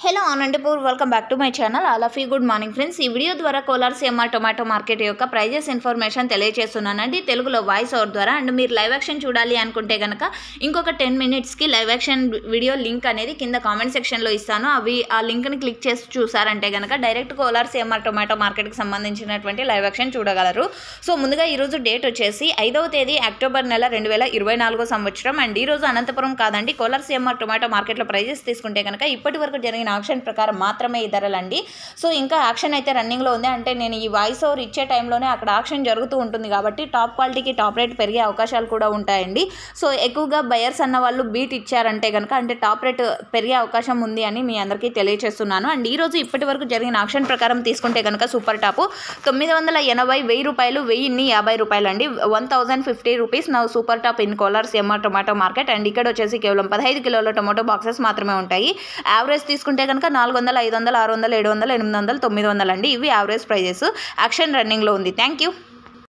Hello Anantapur welcome back to my channel. All of you good morning friends. ఈ video ద్వారా Kolar CMR tomato market యొక్క prices information తెలియజేస్తున్నానండి తెలుగులో voice over ద్వారా. And మీరు live action చూడాలి అనుకుంటే కనుక ఇంకొక 10 minutesకి లైవ్ యాక్షన్ వీడియో లింక్ అనేది కింద కామెంట్ సెక్షన్లో ఇస్తాను. ఆ లింక్ని క్లిక్ చేసి చూసారంటే కనుక డైరెక్ట్ కోలార్ సిఎంఆర్ టొమాటో మార్కెట్కి సంబంధించినటువంటి లైవ్ యాక్షన్ చూడగలరు. సో ముందుగా ఈరోజు డేట్ వచ్చేసి 5వ తేదీ అక్టోబర్ నెల 2024 సంవత్సరం. అండ్ ఈరోజు అనంతపురం కాదండి కోలార్ సిఎంఆర్ టొమాటో మార్కెట్లో ప్రైజెస్ తీసుకుంటే కనుక ఇప్పటి వరకు జరిగిన ఆక్షన్ ప్రకారం మాత్రమే ఈ ధరలండి. సో ఇంకా ఆక్షన్ అయితే రన్నింగ్లో ఉంది. అంటే నేను ఈ వాయిస్ ఓవర్ ఇచ్చే టైంలోనే అక్కడ ఆక్షన్ జరుగుతూ ఉంటుంది కాబట్టి టాప్ క్వాలిటీకి టాప్ రేట్ పెరిగే అవకాశాలు కూడా ఉంటాయండి. సో ఎక్కువగా బయర్స్ అన్న వాళ్ళు బీట్ ఇచ్చారంటే కనుక అంటే టాప్ రేట్ పెరిగే అవకాశం ఉంది అని మీ అందరికీ తెలియజేస్తున్నాను. అండ్ ఈరోజు ఇప్పటి వరకు జరిగిన ఆక్షన్ ప్రకారం తీసుకుంటే కనుక సూపర్ టాప్ 980, 1000 రూపాయలు, 1050 రూపాయలు అండి. 1050 రూపీస్ నా super top in Kolar CMR tomato market. And ఇక్కడ వచ్చేసి కేవలం 15 కిలోల టొమాటో బాక్సెస్ మాత్రమే ఉంటాయి. యావరేజ్ తీసుకుంటే కనుక 400, 500, 600, 700, 800, 900 అండి. ఇవి యావరేజ్ ప్రైజెస్. యాక్షన్ రన్నింగ్లో ఉంది. Thank you.